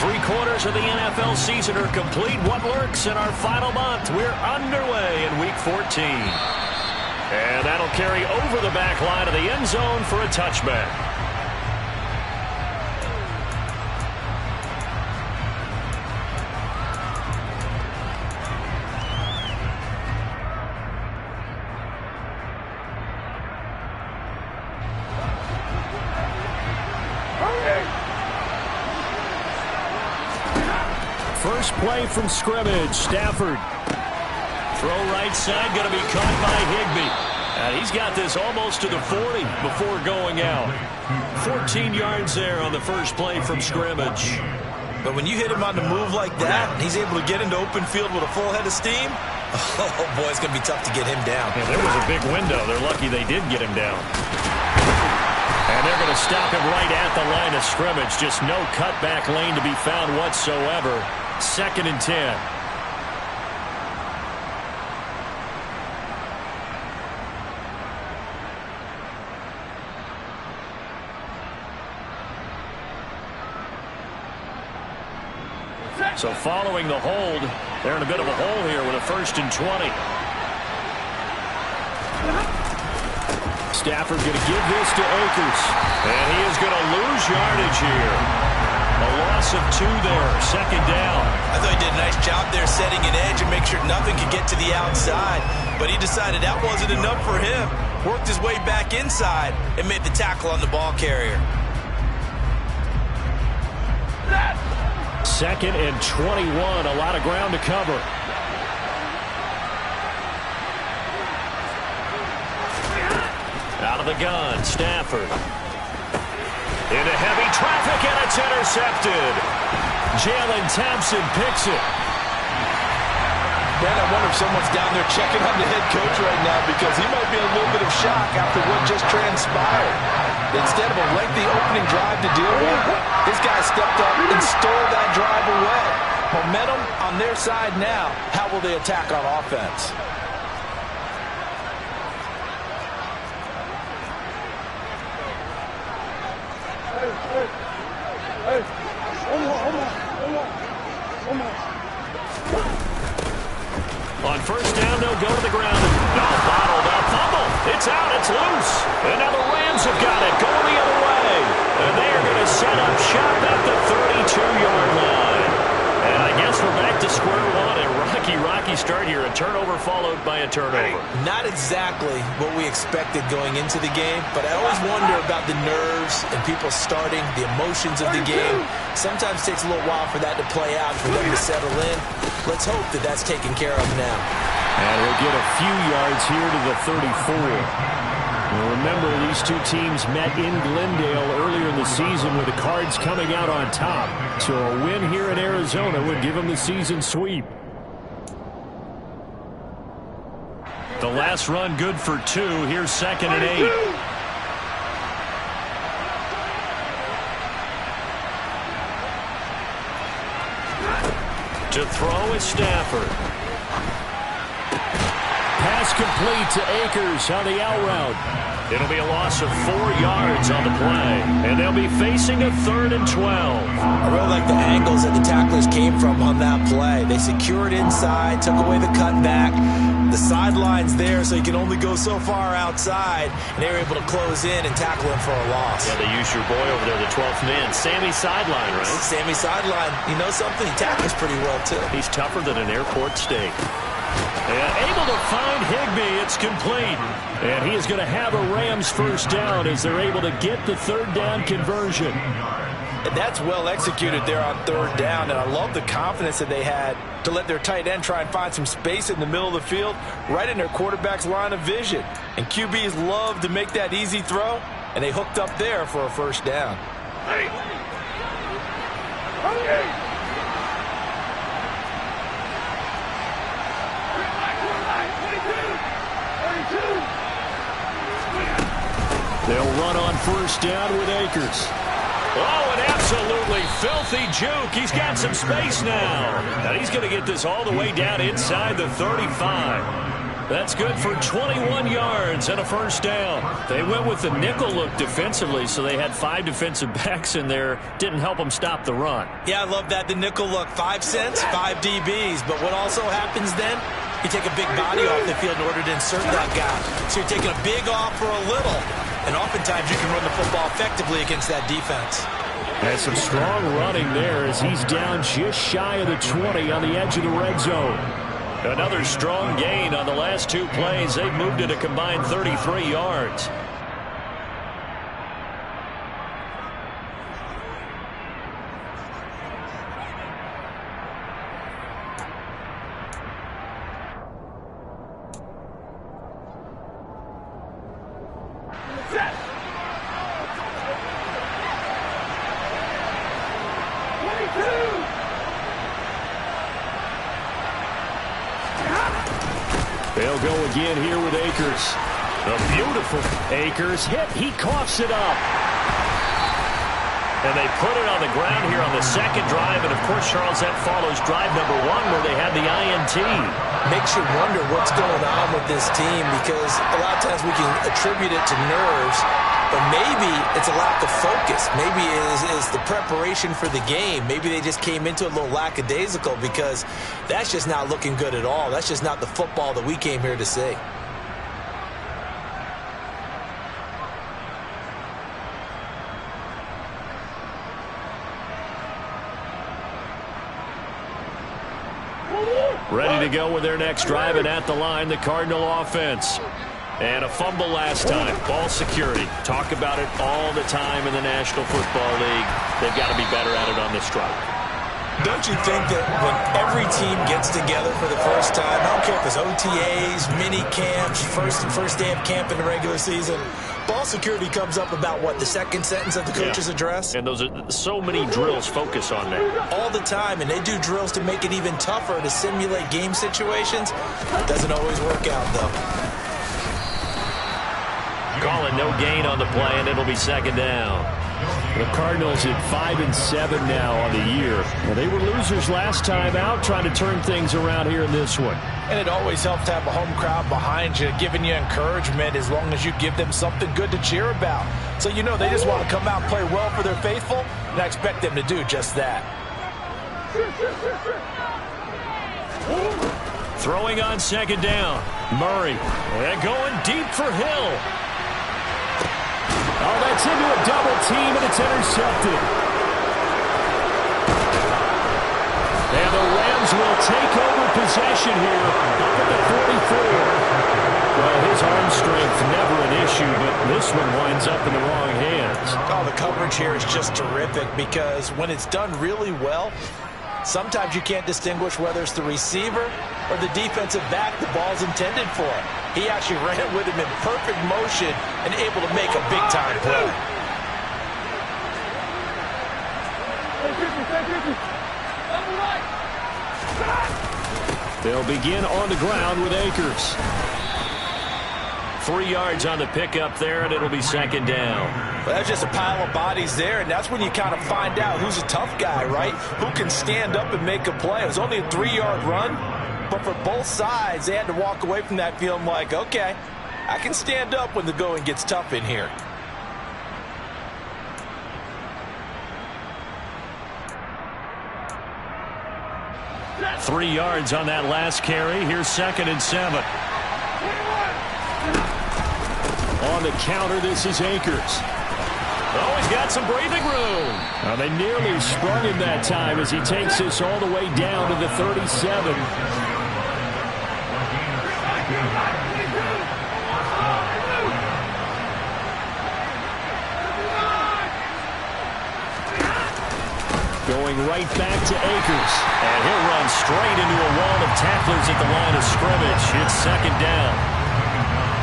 3/4 of the NFL season are complete. What lurks in our final month? We're underway in Week 14. And that'll carry over the back line of the end zone for a touchback. First play from scrimmage. Stafford. Throw right side, going to be caught by Higbee. And he's got this almost to the 40 before going out. 14 yards there on the first play from scrimmage. But when you hit him on the move like that, and he's able to get into open field with a full head of steam, oh boy, it's going to be tough to get him down. Yeah, there was a big window. They're lucky they did get him down. And they're going to stop him right at the line of scrimmage. Just no cutback lane to be found whatsoever. 2nd and 10. So following the hold, they're in a bit of a hole here with a 1st and 20. Stafford going to give this to Akers. And he is going to lose yardage here. A loss of 2 there. 2nd down. I thought he did a nice job there setting an edge and make sure nothing could get to the outside. But he decided that wasn't enough for him. Worked his way back inside and made the tackle on the ball carrier. 2nd and 21. A lot of ground to cover. Out of the gun, Stafford. Into heavy traffic, and it's intercepted. Jalen Thompson picks it. Man, I wonder if someone's down there checking on the head coach right now, because he might be in a little bit of shock after what just transpired. Instead of a lengthy opening drive to deal with, this guy stepped up and stole that drive away. Momentum on their side now. How will they attack on offense? On 1st down, they'll go to the ground. No, bottled up. Fumble. It's out. It's loose. And now the Rams have got it. Going the other way. And they are going to set up shop at the 32-yard line. And I guess we're back to square one. A rocky start here. A turnover followed by a turnover. Not exactly what we expected going into the game, but I always wonder about the nerves and people starting, the emotions of the game. Sometimes it takes a little while for that to play out, for them to settle in. Let's hope that that's taken care of now. And we'll get a few yards here to the 34. Well, remember, these two teams met in Glendale earlier in the season with the Cards coming out on top. So a win here in Arizona would give them the season sweep. The last run good for 2. Here's 2nd and 8. To throw is Stafford. Pass complete to Akers on the out route. It'll be a loss of 4 yards on the play. And they'll be facing a 3rd and 12. I really like the angles that the tacklers came from on that play. They secured inside, took away the cutback. The sideline's there, so you can only go so far outside. And they were able to close in and tackle him for a loss. Yeah, they used your boy over there, the 12th man. Sammy Sideline, right? Sammy Sideline. You know something? He tackles pretty well, too. He's tougher than an airport steak. And able to find Higbee. It's complete. And he is going to have a Rams 1st down as they're able to get the 3rd down conversion. And that's well executed there on 3rd down. And I love the confidence that they had to let their tight end try and find some space in the middle of the field, right in their quarterback's line of vision. And QBs love to make that easy throw, and they hooked up there for a 1st down. They'll run on 1st down with Akers. Oh, an absolutely filthy juke. He's got some space now. And he's going to get this all the way down inside the 35. That's good for 21 yards and a first down. They went with the nickel look defensively, so they had 5 defensive backs in there. Didn't help them stop the run. Yeah, I love that, the nickel look. 5 cents, 5 DBs. But what also happens then? You take a big body off the field in order to insert that guy. So you're taking a big off for a little. And oftentimes you can run the football effectively against that defense. And some strong running there as he's down just shy of the 20 on the edge of the red zone. Another strong gain on the last 2 plays. They've moved it a combined 33 yards. They'll go again here with Akers. A beautiful Akers hit. He coughs it up. And they put it on the ground here on the second drive. And, of course, Charles, that follows drive number 1 where they had the INT. Makes you wonder what's going on with this team because a lot of times we can attribute it to nerves, but maybe it's a lack of focus. Maybe it's the preparation for the game. Maybe they just came into a little lackadaisical because that's just not looking good at all. That's just not the football that we came here to see. Ready to go with their next drive, and at the line, the Cardinal offense. And a fumble last time. Ball security. Talk about it all the time in the National Football League. They've got to be better at it on this drive. Don't you think that when every team gets together for the first time, I don't care if it's OTAs, mini camps, first day of camp in the regular season, ball security comes up about what, the second sentence of the coach's address? And those are so many drills focus on that. All the time, and they do drills to make it even tougher to simulate game situations. Doesn't always work out, though. Calling no gain on the play, and it'll be second down. The Cardinals at 5-7 now on the year. Well, they were losers last time out, trying to turn things around here in this one. And it always helps to have a home crowd behind you, giving you encouragement as long as you give them something good to cheer about. So you know they just want to come out and play well for their faithful, and I expect them to do just that. Throwing on second down. Murray. And going deep for Hill. Oh, that's into a double team, and it's intercepted. And the Rams will take over possession here up at the 44. Well, his arm strength never an issue, but this one winds up in the wrong hands. Oh, the coverage here is just terrific because when it's done really well, sometimes you can't distinguish whether it's the receiver or the defensive back the ball's intended for. He actually ran with him in perfect motion and able to make a big-time play. They'll begin on the ground with Akers. 3 yards on the pickup there, and it'll be second down. Well, that's just a pile of bodies there, and that's when you kind of find out who's a tough guy, right? Who can stand up and make a play. It was only a 3-yard run, but for both sides, they had to walk away from that feeling like, okay, I can stand up when the going gets tough in here. That's 3 yards on that last carry. Here's 2nd and 7. On the counter, this is Akers. Oh, he's got some breathing room. Now, they nearly sprung him that time as he takes this all the way down to the 37. Going right back to Akers. And he'll run straight into a wall of tacklers at the line of scrimmage. It's second down.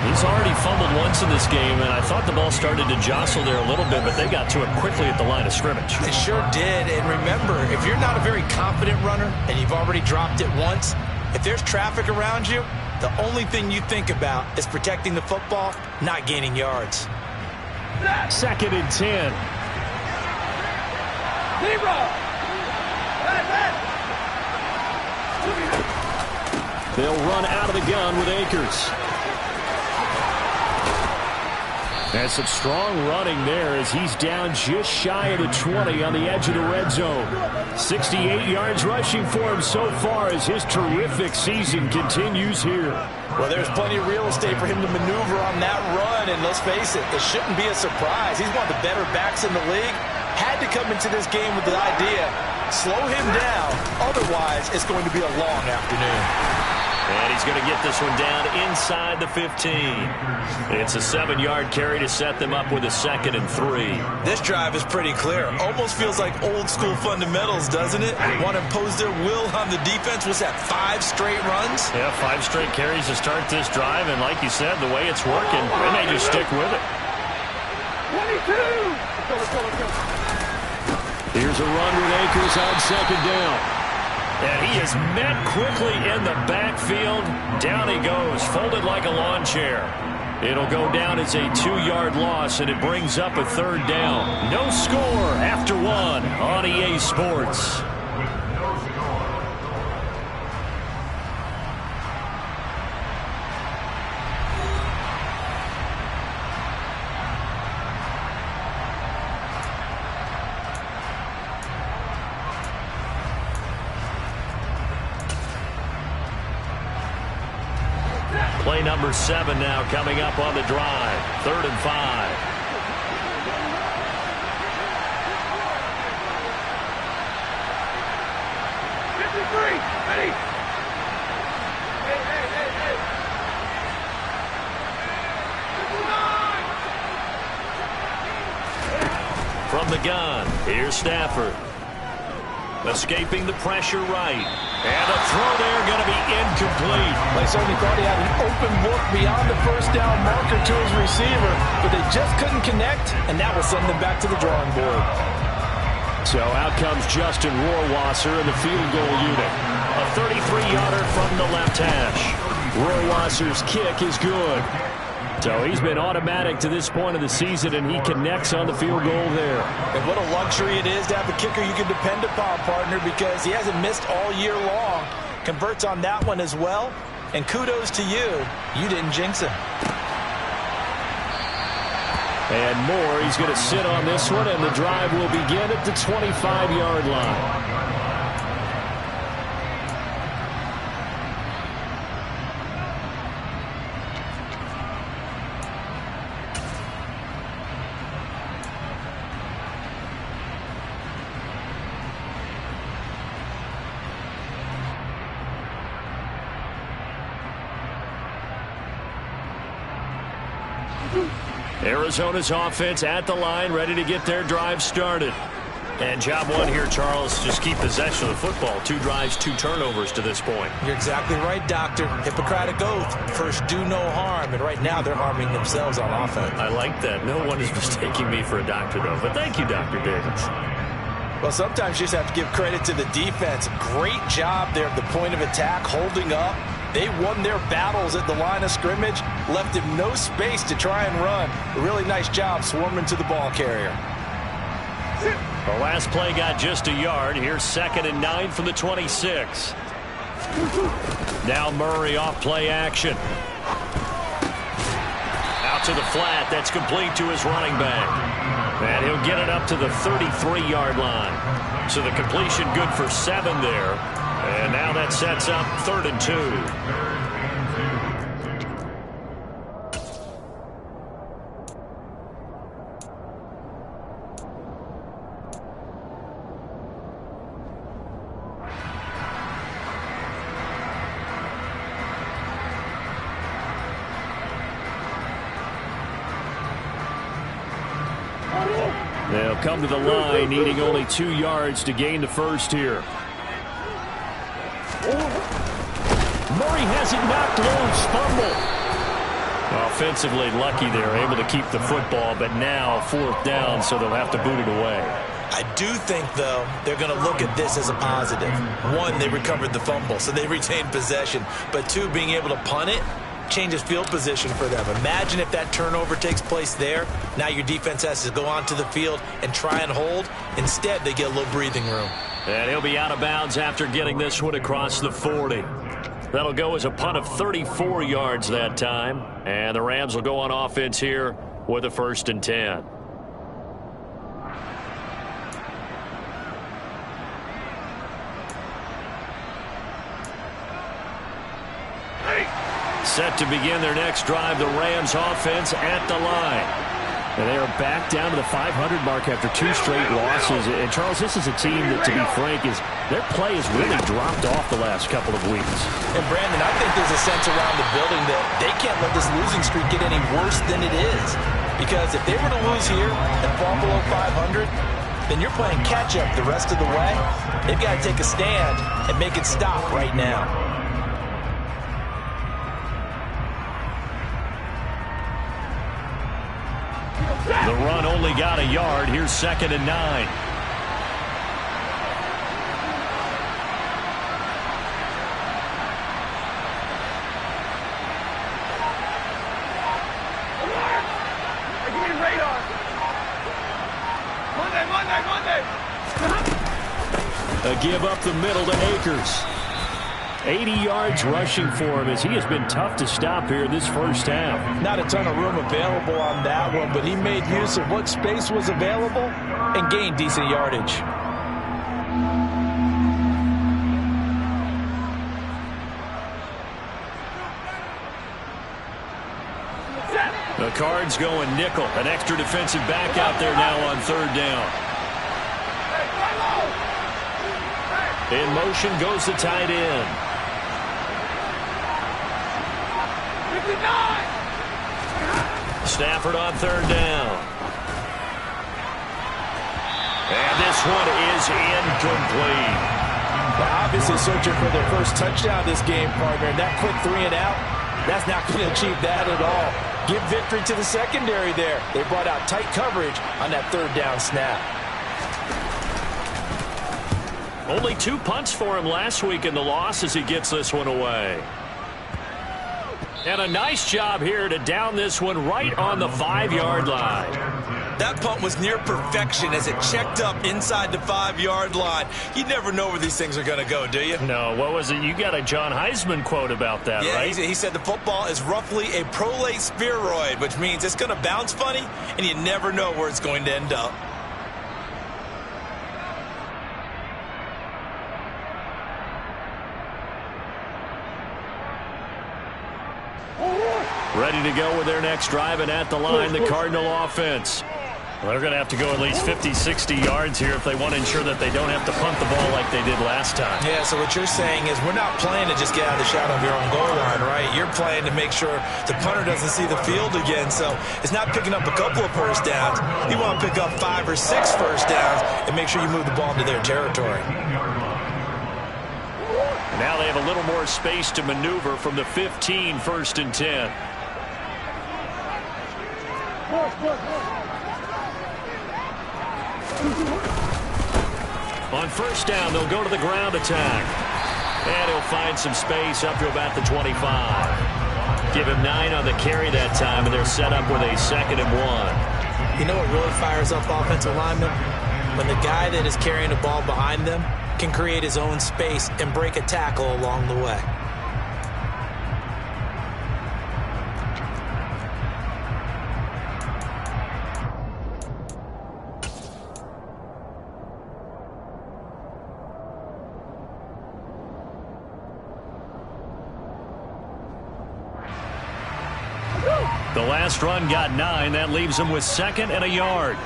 He's already fumbled once in this game, and I thought the ball started to jostle there a little bit, but they got to it quickly at the line of scrimmage. It sure did, and remember, if you're not a very confident runner and you've already dropped it once, if there's traffic around you, the only thing you think about is protecting the football, not gaining yards. 2nd and 10. They'll run out of the gun with Akers. And some strong running there as he's down just shy of the 20 on the edge of the red zone. 68 yards rushing for him so far as his terrific season continues here. Well, there's plenty of real estate for him to maneuver on that run, and let's face it, this shouldn't be a surprise. He's one of the better backs in the league. Had to come into this game with the idea, slow him down, otherwise it's going to be a long afternoon. And he's going to get this one down inside the 15. It's a 7-yard carry to set them up with a 2nd and 3. This drive is pretty clear. Almost feels like old school fundamentals, doesn't it? Want to impose their will on the defense. What's that, 5 straight runs? Yeah, 5 straight carries to start this drive. And like you said, the way it's working, they may just stick with it. 22! Here's a run with Akers on 2nd down. And he is met quickly in the backfield. Down he goes, folded like a lawn chair. It'll go down as a 2-yard loss, and it brings up a 3rd down. No score after 1 on EA Sports. Play number 7 now coming up on the drive. 3rd and 5. Ready? From the gun, here's Stafford. Escaping the pressure right. And a throw there going to be incomplete. They certainly thought he had an open look beyond the first down marker to his receiver, but they just couldn't connect, and that will send them back to the drawing board. So out comes Justin Rohrwasser in the field goal unit. A 33-yarder from the left hash. Rohrwasser's kick is good. So he's been automatic to this point of the season, and he connects on the field goal there. And what a luxury it is to have a kicker you can depend upon, partner, because he hasn't missed all year long. Converts on that one as well. And kudos to you. You didn't jinx him. And more, he's going to sit on this one, and the drive will begin at the 25-yard line. Arizona's offense at the line, ready to get their drive started. And job 1 here, Charles, just keep possession of the football. 2 drives, 2 turnovers to this point. You're exactly right, Doctor. Hippocratic oath. First, do no harm. And right now, they're harming themselves on offense. I like that. No one is mistaking me for a doctor, though. But thank you, Dr. Davis. Well, sometimes you just have to give credit to the defense. Great job there at the point of attack, holding up. They won their battles at the line of scrimmage, left him no space to try and run. A really nice job swarming to the ball carrier. The last play got just a yard. Here's 2nd and 9 from the 26. Now Murray off play action. Out to the flat. That's complete to his running back. And he'll get it up to the 33-yard line. So the completion good for 7 there. And now that sets up 3rd and 2. They'll come to the line, needing only 2 yards to gain the first here. Murray has it knocked loose. Fumble. Offensively lucky they're able to keep the football, but now 4th down, so they'll have to boot it away. I do think, though, they're going to look at this as a positive. 1, they recovered the fumble, so they retained possession. But 2, being able to punt it changes field position for them. Imagine if that turnover takes place there. Now your defense has to go onto the field and try and hold. Instead, they get a little breathing room. And he'll be out of bounds after getting this one across the 40. That'll go as a punt of 34 yards that time. And the Rams will go on offense here with a 1st and 10. Set to begin their next drive, the Rams offense at the line. And they are back down to the 500 mark after 2 straight losses. And, Charles, this is a team that, to be frank, their play has really dropped off the last couple of weeks. And, Brandon, I think there's a sense around the building that they can't let this losing streak get any worse than it is. Because if they were to lose here and fall below 500, then you're playing catch-up the rest of the way. They've got to take a stand and make it stop right now. The run only got a yard. Here's 2nd and 9. Give me radar. Monday. A give up the middle to Akers. 80 yards rushing for him as he has been tough to stop here in this first half. Not a ton of room available on that one, but he made use of what space was available and gained decent yardage. The Cards going nickel. An extra defensive back out there now on 3rd down. In motion goes the tight end. Stafford on 3rd down. And this one is incomplete. They're obviously searching for their first touchdown this game, partner. And that quick 3 and out, that's not going to achieve that at all. Give victory to the secondary there. They brought out tight coverage on that 3rd down snap. Only 2 punts for him last week in the loss as he gets this one away. And a nice job here to down this one right on the 5-yard line. That punt was near perfection as it checked up inside the 5-yard line. You never know where these things are going to go, do you? No, what was it? You got a John Heisman quote about that, yeah, right? He said the football is roughly a prolate spheroid, which means it's going to bounce funny, and you never know where it's going to end up. Ready to go with their next drive, and at the line, the Cardinal offense. Well, they're going to have to go at least 50, 60 yards here if they want to ensure that they don't have to punt the ball like they did last time. Yeah, so what you're saying is we're not playing to just get out of the shadow of your own goal line, right? You're playing to make sure the punter doesn't see the field again. So it's not picking up a couple of first downs. You want to pick up 5 or 6 first downs and make sure you move the ball into their territory. Now they have a little more space to maneuver from the 15, 1st and 10. On 1st down, they'll go to the ground attack. And he'll find some space up to about the 25. Give him 9 on the carry that time, and they're set up with a 2nd and 1. You know what really fires up offensive linemen? When the guy that is carrying the ball behind them can create his own space and break a tackle along the way. The last run got 9. That leaves him with 2nd and a yard.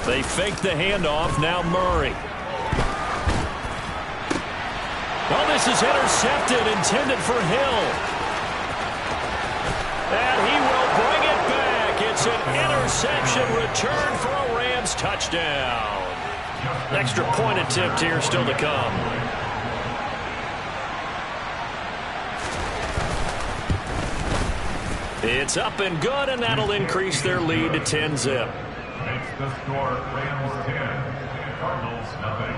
They fake the handoff. Now Murray. Oh, this is intercepted, intended for Hill. And he will bring it back. It's an interception return for a Rams touchdown. Extra point attempt here still to come. It's up and good, and that'll increase their lead to 10-zip. Makes the score Rams 10, Cardinals nothing.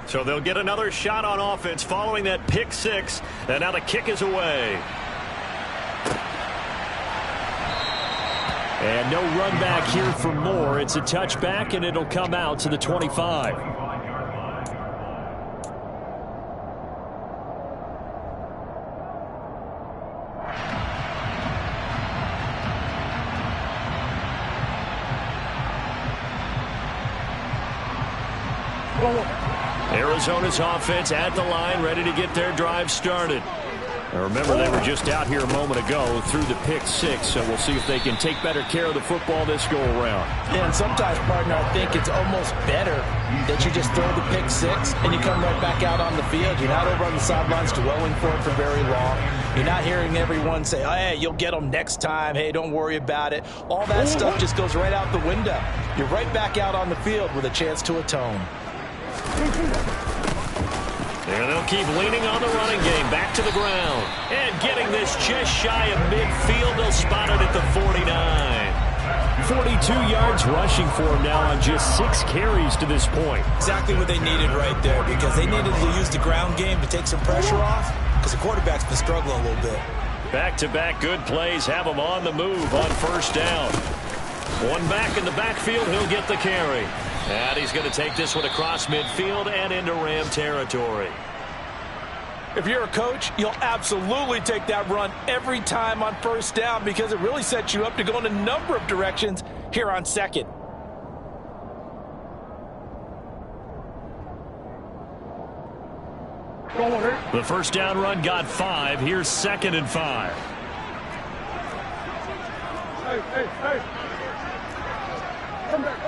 So they'll get another shot on offense following that pick 6, and now the kick is away. And no run back here for more. It's a touchback, and it'll come out to the 25. Arizona's offense at the line, ready to get their drive started. Now remember, they were just out here a moment ago through the pick six, so we'll see if they can take better care of the football this go-around. Yeah, and sometimes, partner, I think it's almost better that you just throw the pick six and you come right back out on the field. You're not over on the sidelines dwelling for it for very long. You're not hearing everyone say, oh, hey, you'll get them next time. Hey, don't worry about it. All that stuff just goes right out the window. You're right back out on the field with a chance to atone. And they'll keep leaning on the running game. Back to the ground. And getting this just shy of midfield. They'll spot it at the 49. 42 yards rushing for him now on just 6 carries to this point. Exactly what they needed right there, because they needed to use the ground game to take some pressure off, because the quarterback's been struggling a little bit. Back-to-back good plays have him on the move on first down. One back in the backfield. He'll get the carry. And he's going to take this one across midfield and into Ram territory. If you're a coach, you'll absolutely take that run every time on first down, because it really sets you up to go in a number of directions here on second. The first down run got 5. Here's 2nd and 5. Hey. Come back.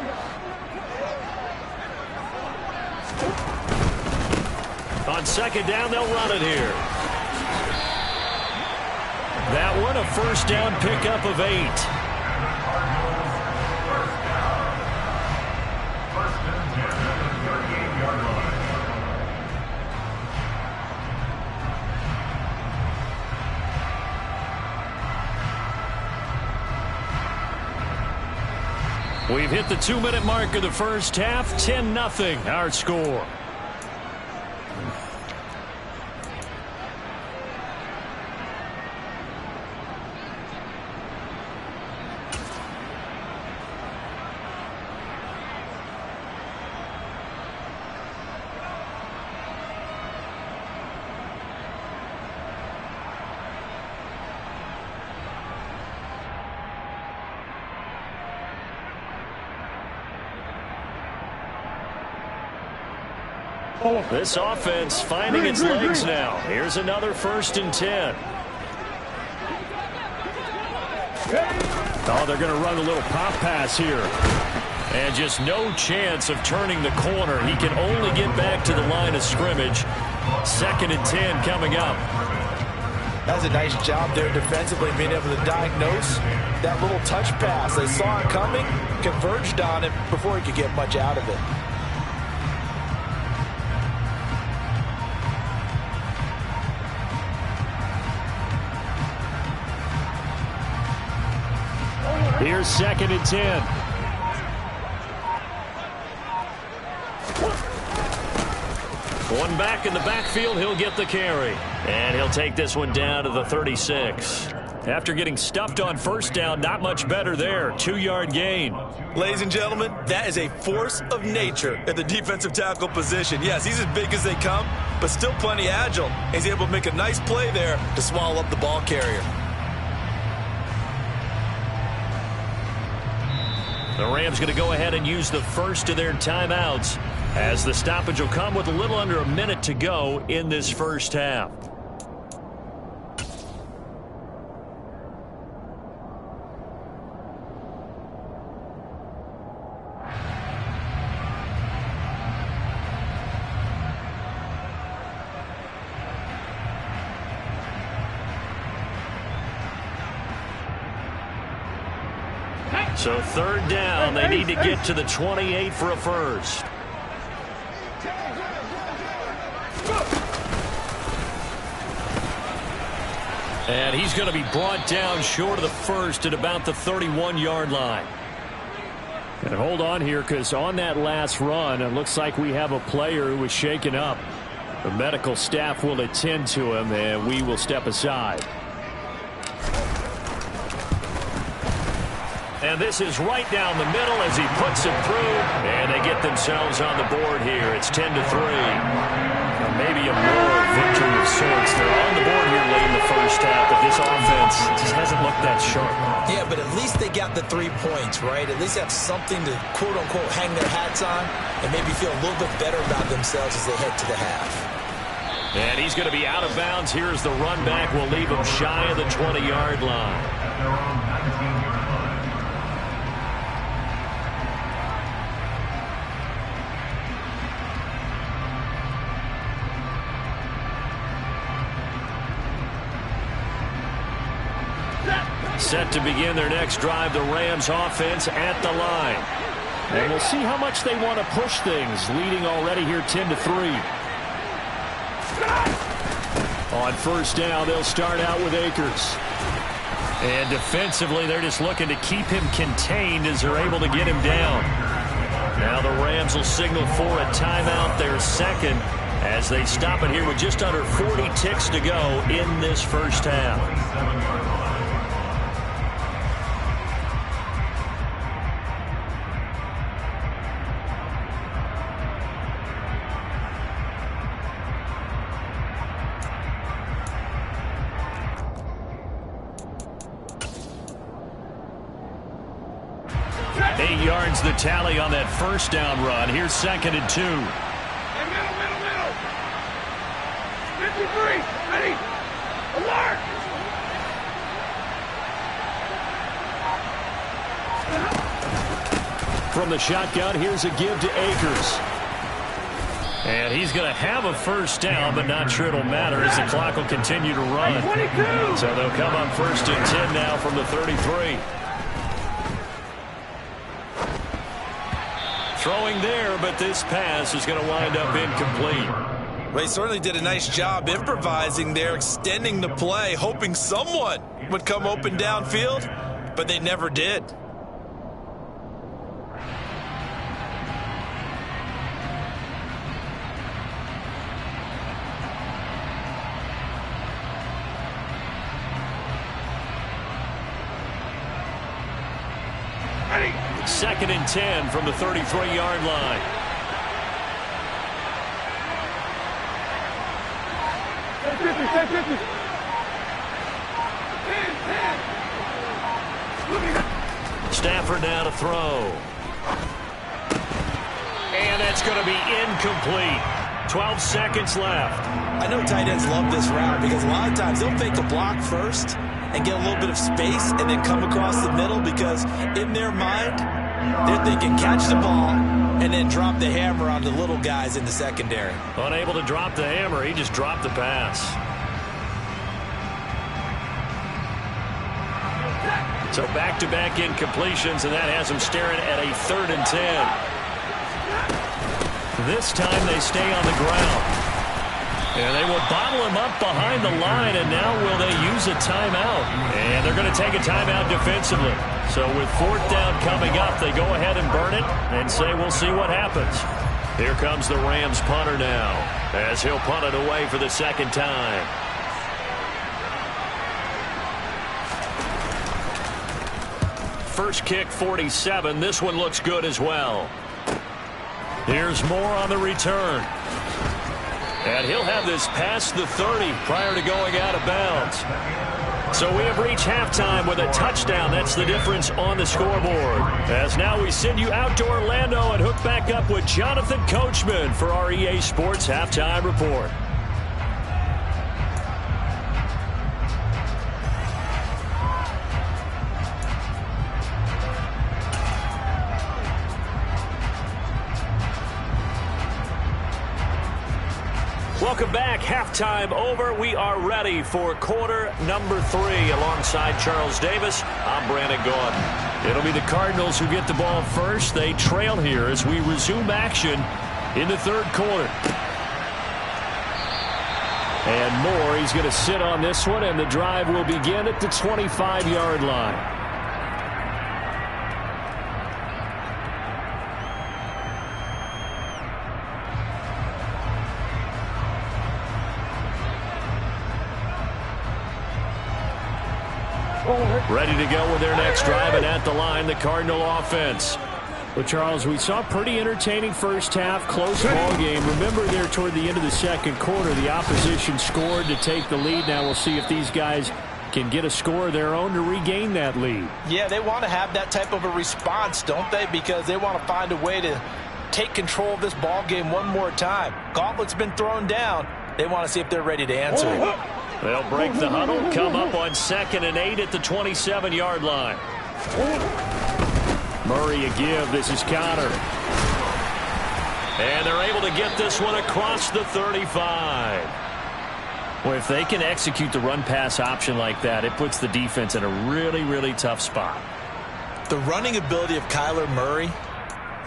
On 2nd down, they'll run it here. That one, a first down pickup of 8. First and 10 at the 38-yard line. We've hit the 2-minute mark of the first half. 10-0 our score. This offense finding its legs now. Here's another 1st and 10. Oh, they're going to run a little pop pass here. And just no chance of turning the corner. He can only get back to the line of scrimmage. 2nd and 10 coming up. That's a nice job there defensively, being able to diagnose that little touch pass. They saw it coming, converged on it before he could get much out of it. Here's 2nd and 10. One back in the backfield. He'll get the carry. And he'll take this one down to the 36. After getting stuffed on first down, not much better there. 2-yard gain. Ladies and gentlemen, that is a force of nature at the defensive tackle position. Yes, he's as big as they come, but still plenty agile. He's able to make a nice play there to swallow up the ball carrier. The Rams going to go ahead and use the first of their timeouts, as the stoppage will come with a little under a minute to go in this first half. So 3rd down, they need to get to the 28 for a first. And he's going to be brought down short of the first at about the 31-yard line. And hold on here, because on that last run, it looks like we have a player who was shaken up. The medical staff will attend to him, and we will step aside. And this is right down the middle as he puts it through. And they get themselves on the board here. It's 10-3. Maybe a moral victory of sorts. They're on the board here late in the first half, but this offense just hasn't looked that sharp. Yeah, but at least they got the 3 points, right? At least have something to, quote-unquote, hang their hats on and maybe feel a little bit better about themselves as they head to the half. And he's going to be out of bounds. Here's the run back. We'll leave him shy of the 20-yard line. At their own 19-yard line. Set to begin their next drive, the Rams offense at the line. And we'll see how much they want to push things, leading already here 10-3. On first down, they'll start out with Akers. And defensively, they're just looking to keep him contained as they're able to get him down. Now the Rams will signal for a timeout, their second, as they stop it here with just under 40 ticks to go in this first half. The tally on that first down run. Here's 2nd and 2. Hey, middle. 53, ready, alert! From the shotgun, here's a give to Akers. And he's going to have a first down, but not sure it'll matter as the clock will continue to run. 22. So they'll come up 1st and 10 now from the 33. Throwing there, but this pass is going to wind up incomplete. They certainly did a nice job improvising there, extending the play, hoping someone would come open downfield, but they never did. Ready. 2nd and 10 from the 33-yard line. Stay 50. 10. Stafford now to throw. And that's going to be incomplete. 12 seconds left. I know tight ends love this route because a lot of times they'll fake a block first and get a little bit of space and then come across the middle because in their mind, they're thinking catch the ball and then drop the hammer on the little guys in the secondary. Unable to drop the hammer, he just dropped the pass. So back-to-back incompletions, and that has him staring at a 3rd and 10. This time they stay on the ground. And they will bottle him up behind the line, and now will they use a timeout? And they're going to take a timeout defensively. So with 4th down coming up, they go ahead and burn it and say we'll see what happens. Here comes the Rams punter now as he'll punt it away for the 2nd time. First kick, 47. This one looks good as well. Here's Moore on the return. And he'll have this past the 30 prior to going out of bounds. So we have reached halftime with a touchdown. That's the difference on the scoreboard. As now we send you out to Orlando and hook back up with Jonathan Coachman for our EA Sports Halftime Report. Welcome back. Halftime over. We are ready for quarter number 3. Alongside Charles Davis, I'm Brandon Gaudin. It'll be the Cardinals who get the ball first. They trail here as we resume action in the 3rd quarter. And Moore, he's going to sit on this one, and the drive will begin at the 25-yard line. Ready to go with their next drive, and at the line, the Cardinal offense. Well, Charles, we saw a pretty entertaining first half, close ball game. Remember there toward the end of the second quarter, the opposition scored to take the lead. Now we'll see if these guys can get a score of their own to regain that lead. Yeah, they want to have that type of a response, don't they? Because they want to find a way to take control of this ball game one more time. Gauntlet's been thrown down. They want to see if they're ready to answer it. They'll break the huddle, come up on 2nd and 8 at the 27-yard line. Murray a give. This is Connor. And they're able to get this one across the 35. Well, if they can execute the run-pass option like that, it puts the defense in a really, really tough spot. The running ability of Kyler Murray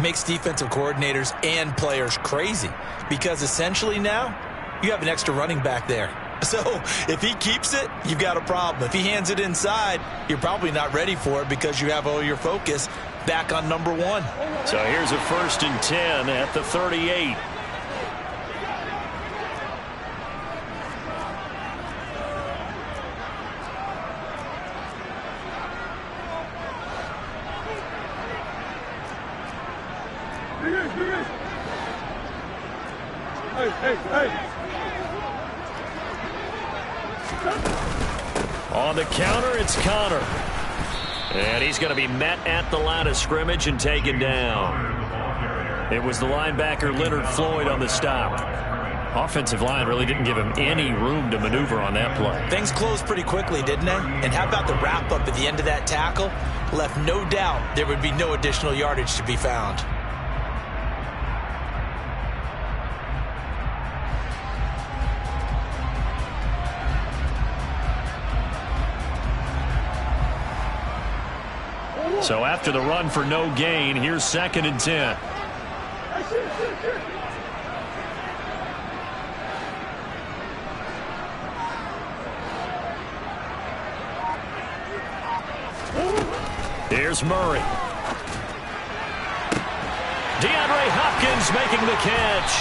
makes defensive coordinators and players crazy, because essentially now you have an extra running back there. So if he keeps it, you've got a problem. If he hands it inside, you're probably not ready for it because you have all your focus back on number 1. So here's a 1st and 10 at the 38. Hey. On the counter, it's Connor. And he's going to be met at the line of scrimmage and taken down. It was the linebacker Leonard Floyd on the stop. Offensive line really didn't give him any room to maneuver on that play. Things closed pretty quickly, didn't they? And how about the wrap-up at the end of that tackle? Left no doubt there would be no additional yardage to be found. So after the run for no gain, here's 2nd and 10. Here's Murray. DeAndre Hopkins making the catch.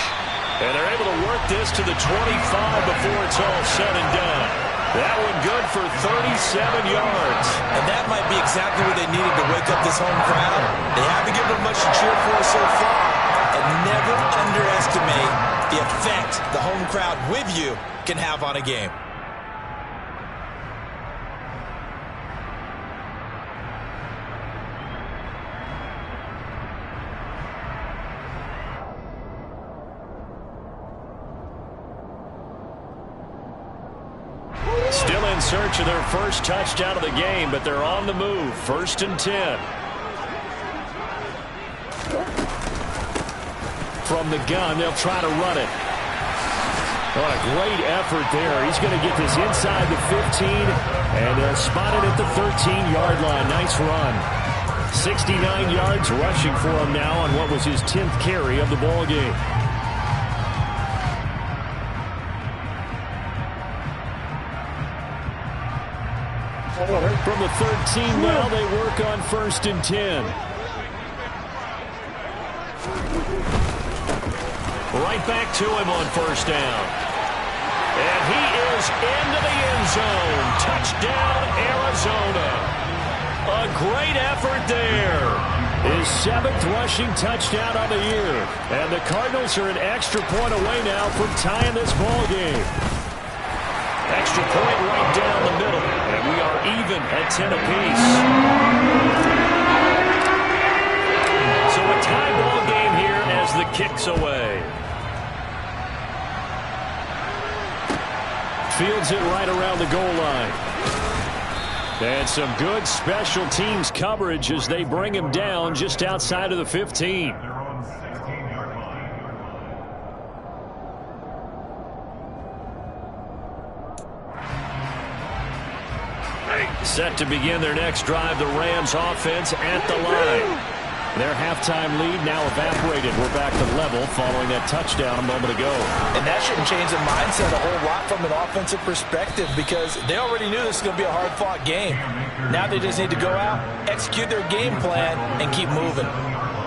And they're able to work this to the 25 before it's all said and done. That one good for 37 yards. And that might be exactly what they needed to wake up this home crowd. They haven't given them much to cheer for so far. And never underestimate the effect the home crowd with you can have on a game. Still in search of their first touchdown of the game, but they're on the move. 1st and 10. From the gun, they'll try to run it. What a great effort there. He's going to get this inside the 15, and they'll spot it at the 13-yard line. Nice run. 69 yards rushing for him now on what was his 10th carry of the ball game. From the 13 now, they work on 1st and 10. Right back to him on 1st down. And he is into the end zone. Touchdown, Arizona. A great effort there. His 7th rushing touchdown of the year. And the Cardinals are an extra point away now from tying this ball game. Extra point right down the middle. And we are even at 10 apiece. So a tie ball game here as the kick's away. Fields it right around the goal line. And some good special teams coverage as they bring him down just outside of the 15. Set to begin their next drive, the Rams offense at the line. Their halftime lead now evaporated. We're back to level following that touchdown a moment ago. And that shouldn't change the mindset a whole lot from an offensive perspective, because they already knew this was going to be a hard-fought game. Now they just need to go out, execute their game plan, and keep moving.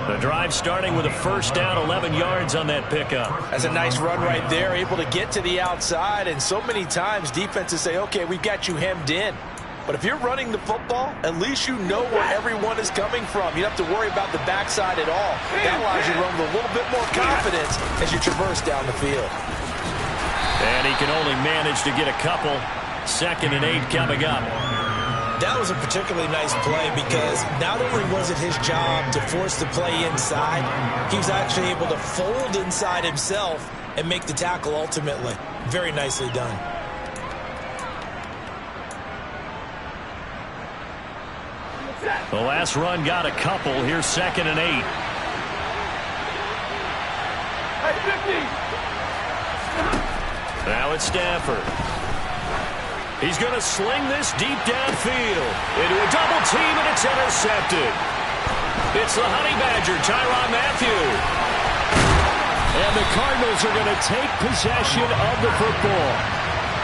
The drive starting with a 1st down, 11 yards on that pickup. That's a nice run right there, able to get to the outside, and so many times defenses say, okay, we've got you hemmed in. But if you're running the football, at least you know where everyone is coming from. You don't have to worry about the backside at all. That allows you to run with a little bit more confidence as you traverse down the field. And he can only manage to get a couple. 2nd and 8 coming up. That was a particularly nice play because not only was it his job to force the play inside, he was actually able to fold inside himself and make the tackle ultimately. Very nicely done. The last run got a couple. Here's 2nd and 8. Hey, 50. Now it's Stafford. He's going to sling this deep downfield into a double team, and it's intercepted. It's the Honey Badger, Tyrann Mathieu. And the Cardinals are going to take possession of the football.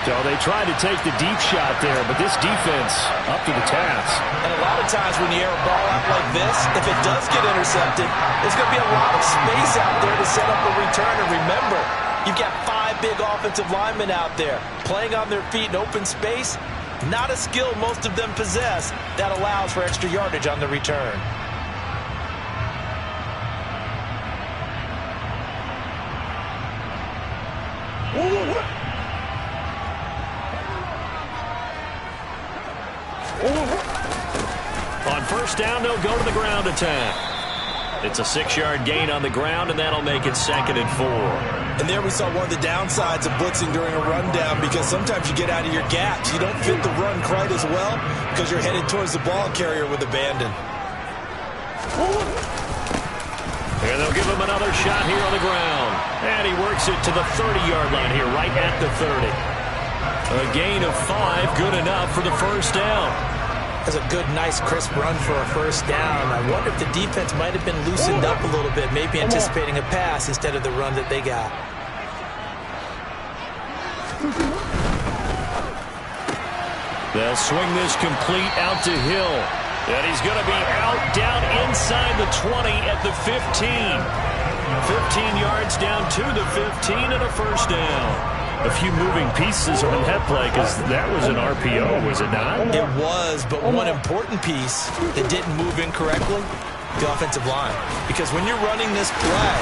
So they tried to take the deep shot there, but this defense up to the task. And a lot of times when you air a ball out like this, if it does get intercepted, there's going to be a lot of space out there to set up a return. And remember, you've got 5 big offensive linemen out there playing on their feet in open space. Not a skill most of them possess that allows for extra yardage on the return. On first down, they'll go to the ground attack. It's a 6-yard gain on the ground, and that'll make it 2nd and 4. And there we saw one of the downsides of blitzing during a rundown, because sometimes you get out of your gaps. You don't fit the run quite as well because you're headed towards the ball carrier with abandon. And they'll give him another shot here on the ground. And he works it to the 30-yard line here, right at the 30. A gain of 5, good enough for the first down. That's a good, nice, crisp run for a first down. I wonder if the defense might have been loosened up a little bit, maybe anticipating a pass instead of the run that they got. They'll swing this complete out to Hill. And he's going to be out down inside the 20 at the 15. 15 yards down to the 15 and a first down. A few moving pieces on that play because that was an RPO, was it not? It was, but one important piece that didn't move incorrectly, the offensive line. Because when you're running this play,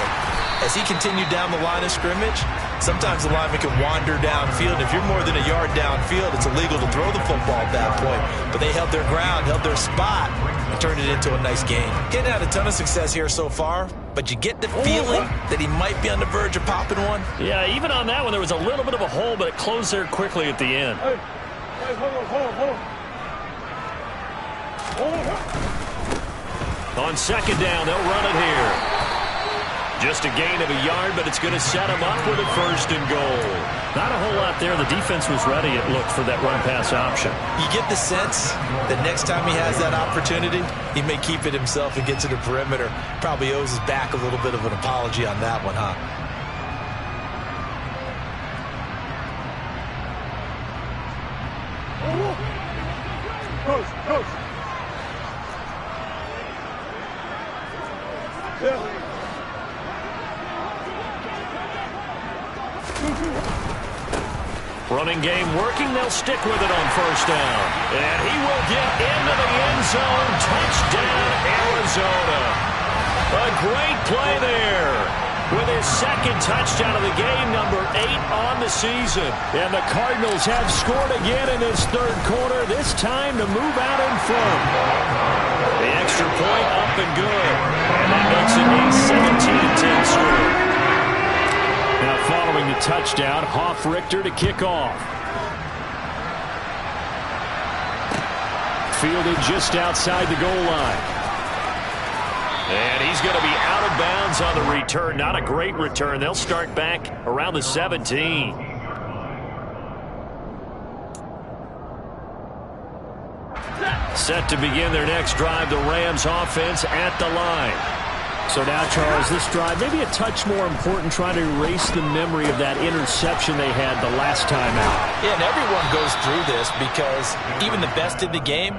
as he continued down the line of scrimmage, sometimes the lineman can wander downfield. If you're more than a yard downfield, it's illegal to throw the football at that point. But they held their ground, held their spot, and turned it into a nice game. Getting had a ton of success here so far, but you get the feeling that he might be on the verge of popping one. Yeah, even on that one, there was a little bit of a hole, but it closed there quickly at the end. Hey, hold on. On second down, they'll run it here. Just a gain of a yard, but it's going to set him up with a 1st and goal. Not a whole lot there. The defense was ready, it looked, for that run-pass option. You get the sense that next time he has that opportunity, he may keep it himself and get to the perimeter. Probably owes his back a little bit of an apology on that one, huh? Coach. Yeah. Running game working. They'll stick with it on first down. And he will get into the end zone. Touchdown, Arizona. A great play there. With his 2nd touchdown of the game, number 8 on the season. And the Cardinals have scored again in this 3rd quarter, this time to move out in front. The extra point up and good. And that makes it a 17-10 score. Now following the touchdown, Hoff-Richter to kick off. Fielded just outside the goal line. And he's going to be out of bounds on the return. Not a great return. They'll start back around the 17. Set to begin their next drive, the Rams offense at the line. So now, Charles, this drive maybe a touch more important, trying to erase the memory of that interception they had the last time out. Yeah, and everyone goes through this because even the best in the game,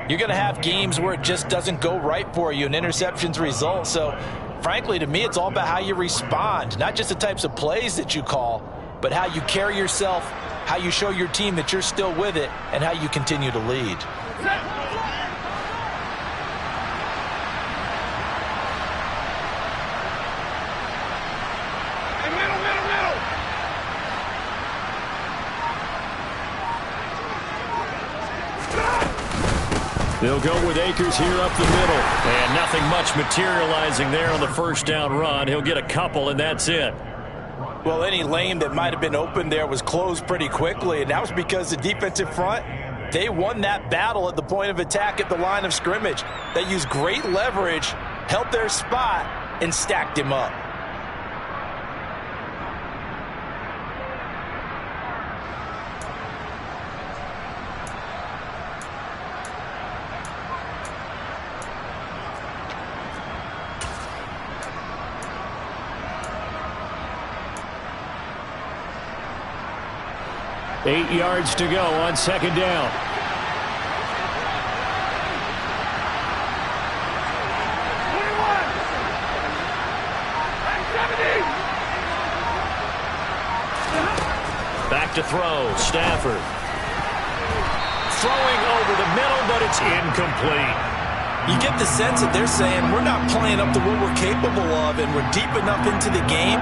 you're going to have games where it just doesn't go right for you and interceptions result. So, frankly, to me, it's all about how you respond, not just the types of plays that you call, but how you carry yourself how you show your team that you're still with it, and how you continue to lead. They'll go with Akers here up the middle. And nothing much materializing there on the first down run. He'll get a couple, and that's it. Well, any lane that might have been open there was closed pretty quickly, and that was because the defensive front, they won that battle at the point of attack at the line of scrimmage. They used great leverage, held their spot, and stacked him up. Eight yards to go on second down. Back to throw. Stafford. Throwing over the middle, but it's incomplete. You get the sense that they're saying we're not playing up to what we're capable of, and we're deep enough into the game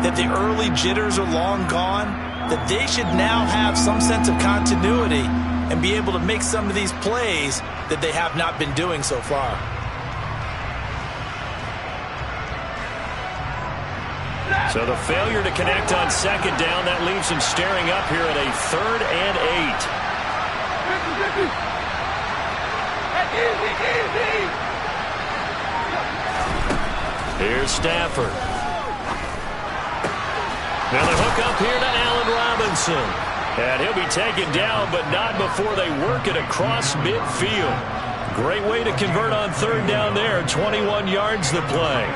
that the early jitters are long gone, that they should now have some sense of continuity and be able to make some of these plays that they have not been doing so far. So the failure to connect on second down, that leaves him staring up here at a 3rd and 8. Here's Stafford. Now the hook up here to Allen Robinson. And he'll be taken down, but not before they work it across midfield. Great way to convert on 3rd down there. 21 yards to play.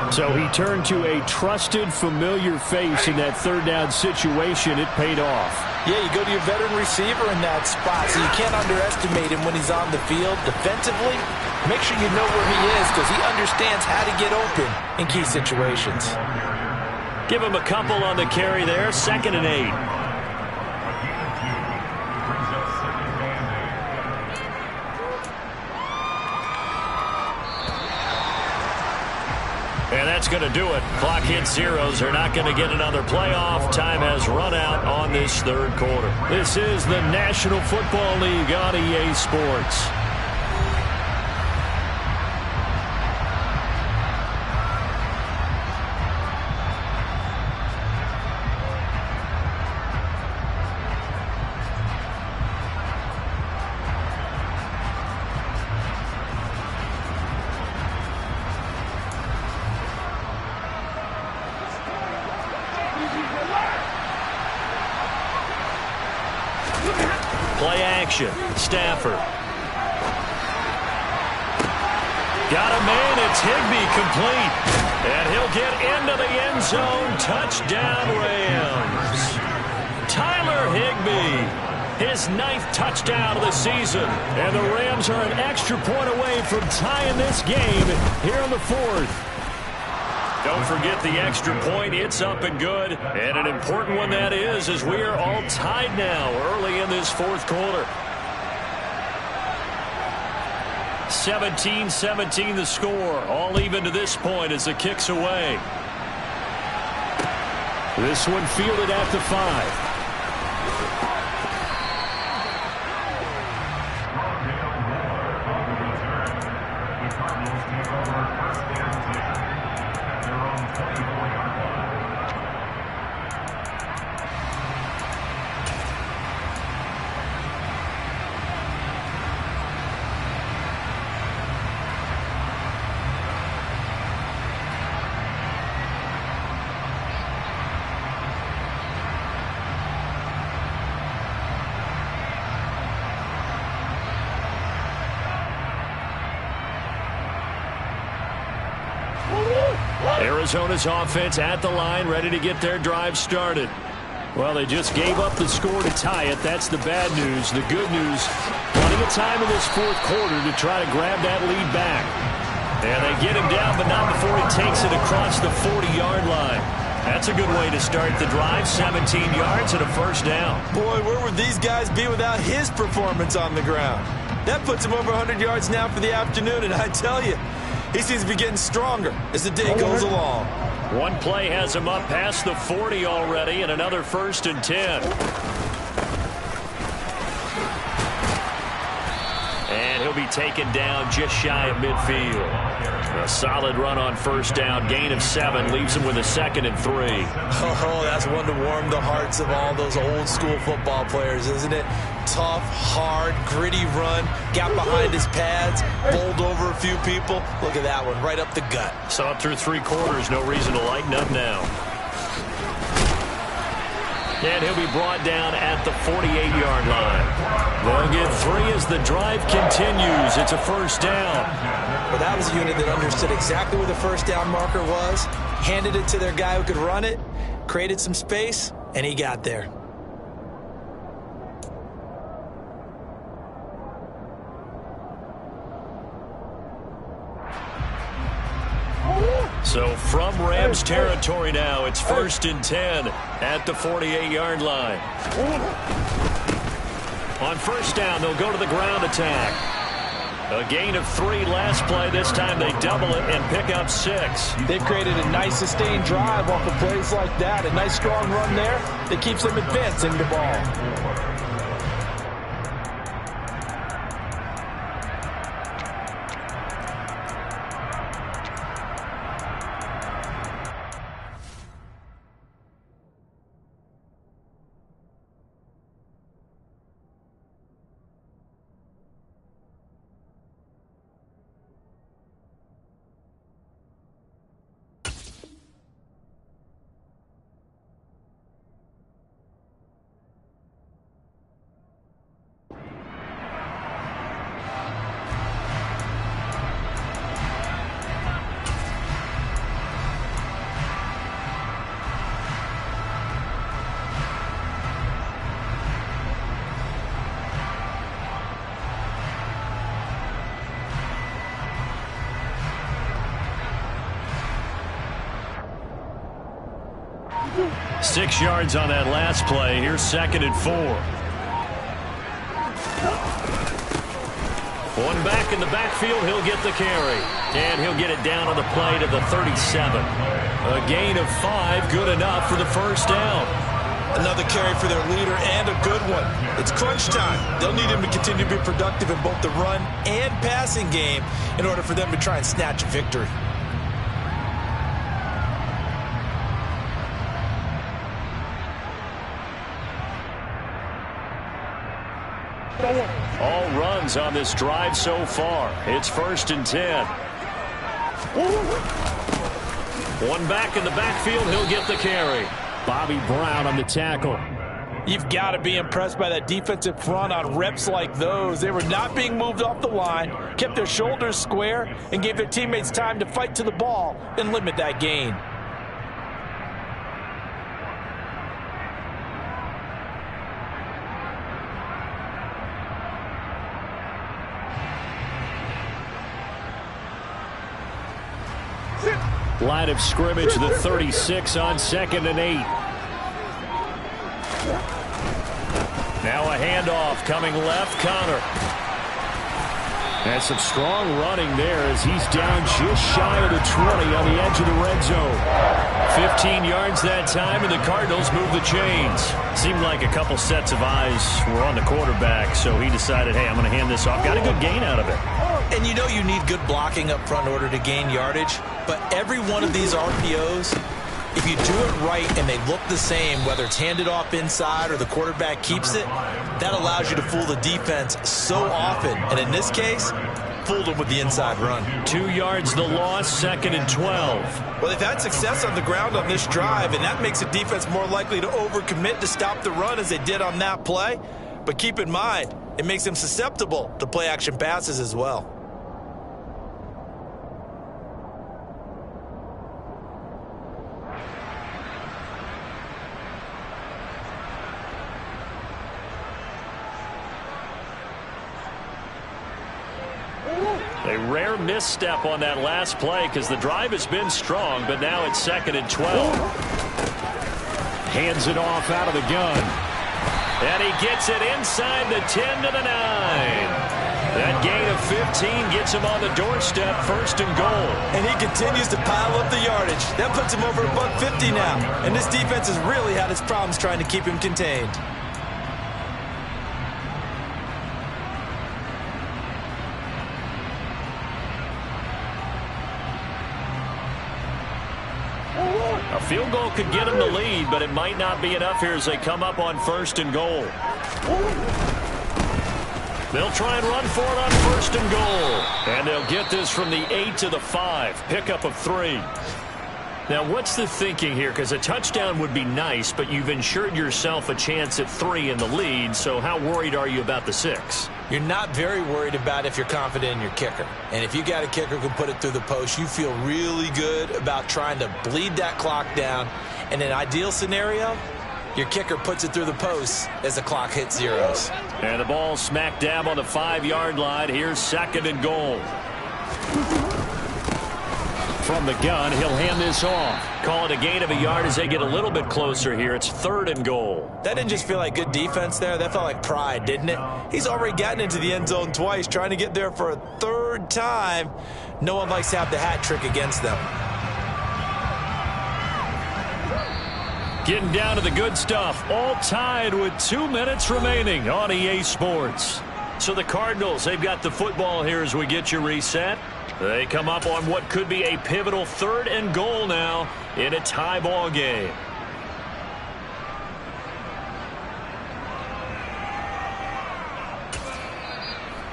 So he turned to a trusted, familiar face in that 3rd down situation. It paid off. Yeah, you go to your veteran receiver in that spot, so you can't underestimate him when he's on the field. Defensively, make sure you know where he is because he understands how to get open in key situations. Give him a couple on the carry there. 2nd and 8. And that's going to do it. Clock hits zeros. They're not going to get another playoff. Time has run out on this 3rd quarter. This is the National Football League on EA Sports. Play action. Stafford. Got a man. It's Higbee complete. And he'll get into the end zone. Touchdown Rams. Tyler Higbee. His 9th touchdown of the season. And the Rams are an extra point away from tying this game here in the 4th. Don't forget the extra point. It's up and good. And an important one that is, as we are all tied now early in this 4th quarter. 17-17 the score. All even to this point as the kick's away. This one fielded at the 5. Arizona's offense at the line, ready to get their drive started. Well, they just gave up the score to tie it. That's the bad news. The good news, plenty of time in this 4th quarter to try to grab that lead back. And they get him down, but not before he takes it across the 40-yard line. That's a good way to start the drive. 17 yards and a first down. Boy, where would these guys be without his performance on the ground? That puts him over 100 yards now for the afternoon, and I tell you, he seems to be getting stronger as the day goes along. One play has him up past the 40 already, and another 1st and 10. And he'll be taken down just shy of midfield. A solid run on 1st down. Gain of 7 leaves him with a 2nd and 3. Oh, that's one to warm the hearts of all those old school football players, isn't it? Tough, hard, gritty run. Got behind his pads, bowled over a few people. Look at that one, right up the gut. Saw it through 3 quarters. No reason to lighten up now. And he'll be brought down at the 48-yard line. They'll get 3 as the drive continues. It's a 1st down. Well, that was a unit that understood exactly where the 1st down marker was, handed it to their guy who could run it, created some space, and he got there. So from Rams territory now, it's 1st and 10 at the 48-yard line. On 1st down, they'll go to the ground attack. A gain of 3 last play. This time they double it and pick up 6. They've created a nice sustained drive off of plays like that. A nice strong run there that keeps them advancing the ball. Six yards on that last play. Here's 2nd and 4. One back in the backfield. He'll get the carry. And he'll get it down on the play to the 37. A gain of 5. Good enough for the 1st down. Another carry for their leader and a good one. It's crunch time. They'll need him to continue to be productive in both the run and passing game in order for them to try and snatch a victory. All runs on this drive so far. It's 1st and 10. One back in the backfield. He'll get the carry. Bobby Brown on the tackle. You've got to be impressed by that defensive front on reps like those. They were not being moved off the line, kept their shoulders square, and gave their teammates time to fight to the ball and limit that gain. Line of scrimmage, the 36 on 2nd and 8. Now a handoff coming left. Connor. And some strong running there as he's down just shy of the 20 on the edge of the red zone. 15 yards that time, and the Cardinals move the chains. Seemed like a couple sets of eyes were on the quarterback, so he decided, hey, I'm going to hand this off. Got a good gain out of it. And you know you need good blocking up front in order to gain yardage, but every one of these RPOs, if you do it right and they look the same, whether it's handed off inside or the quarterback keeps it, that allows you to fool the defense so often. And in this case, fooled them with the inside run. 2 yards the loss, 2nd and 12. Well, they've had success on the ground on this drive, and that makes the defense more likely to overcommit to stop the run as they did on that play. But keep in mind, it makes them susceptible to play-action passes as well. A rare misstep on that last play because the drive has been strong, but now it's 2nd and 12. Hands it off out of the gun. And he gets it inside the 10 to the 9. That gain of 15 gets him on the doorstep, 1st and goal. And he continues to pile up the yardage. That puts him over $150 now. And this defense has really had its problems trying to keep him contained. A field goal could get him the lead, but it might not be enough here as they come up on 1st and goal. They'll try and run for it on 1st and goal. And they'll get this from the 8 to the 5. Pickup of 3. Now, what's the thinking here? Because a touchdown would be nice, but you've ensured yourself a chance at 3 in the lead, so how worried are you about the 6? You're not very worried about if you're confident in your kicker. And if you got a kicker who can put it through the post, you feel really good about trying to bleed that clock down. In an ideal scenario, your kicker puts it through the post as the clock hits zeros. And the ball smack dab on the 5-yard line. Here's 2nd and goal. From the gun, he'll hand this off. Call it a gain of a yard as they get a little bit closer here. It's 3rd and goal. That didn't just feel like good defense there. That felt like pride, didn't it? He's already gotten into the end zone twice, trying to get there for a 3rd time. No one likes to have the hat trick against them. Getting down to the good stuff. All tied with 2 minutes remaining on EA Sports. So the Cardinals, they've got the football here as we get you reset. They come up on what could be a pivotal 3rd and goal now in a tie ball game.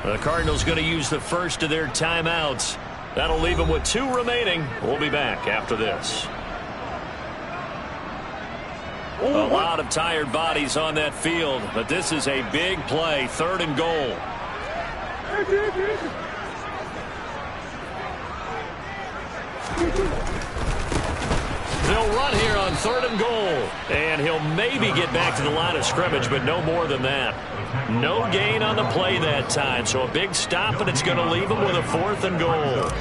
The Cardinals going to use the first of their timeouts. That'll leave them with 2 remaining. We'll be back after this. A lot of tired bodies on that field, but this is a big play, 3rd and goal. They'll run here on 3rd and goal, and he'll maybe get back to the line of scrimmage, but no more than that. No gain on the play that time, so a big stop, and it's going to leave him with a 4th and goal.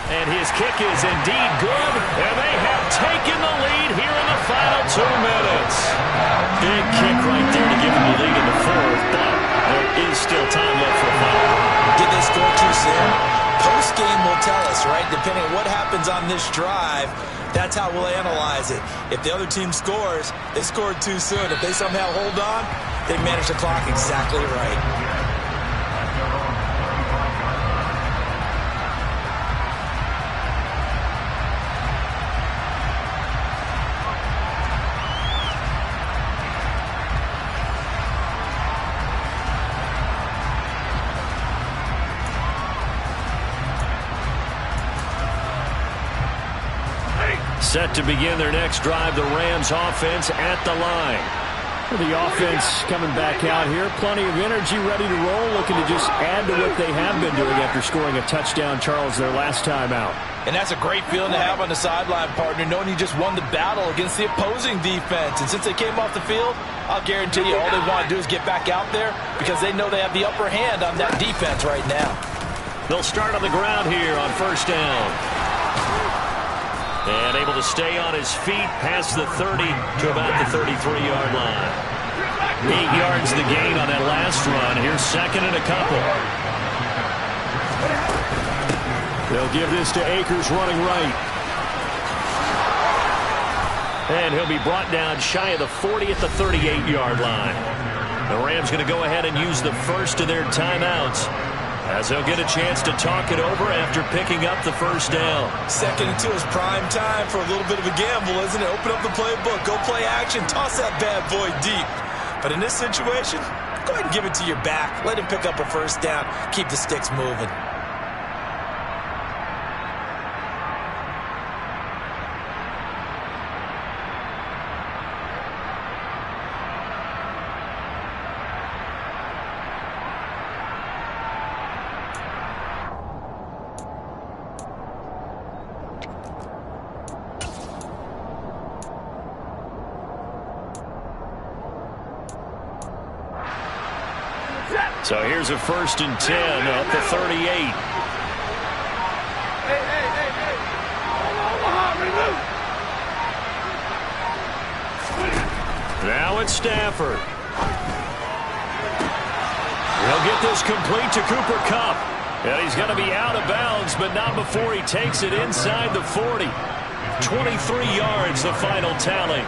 And his kick is indeed good, and they have taken the lead here in the final 2 minutes. Big kick right there to give them the lead in the 4th, but there is still time left for a final. Did they score too soon? Post-game will tell us, right? Depending on what happens on this drive, that's how we'll analyze it. If the other team scores, they scored too soon. If they somehow hold on, they managed the clock exactly right. Set to begin their next drive, the Rams offense at the line. The offense coming back out here. Plenty of energy, ready to roll, looking to just add to what they have been doing after scoring a touchdown, Charles, their last time out. And that's a great feeling to have on the sideline, partner, knowing you just won the battle against the opposing defense. And since they came off the field, I'll guarantee you all they want to do is get back out there because they know they have the upper hand on that defense right now. They'll start on the ground here on 1st down. And able to stay on his feet past the 30 to about the 33-yard line. 8 yards the gain on that last run. Here's 2nd and a couple. They'll give this to Akers running right. And he'll be brought down shy of the 40 at the 38-yard line. The Rams going to go ahead and use the first of their timeouts, as they'll get a chance to talk it over after picking up the 1st down. 2nd and 2 is prime time for a little bit of a gamble, isn't it? Open up the playbook, go play action, toss that bad boy deep. But in this situation, go ahead and give it to your back. Let him pick up a 1st down, keep the sticks moving. So here's a 1st and 10 up the 38. Hey. Now it's Stafford. He'll get this complete to Cooper Kupp. And he's going to be out of bounds, but not before he takes it inside the 40. 23 yards, the final tally.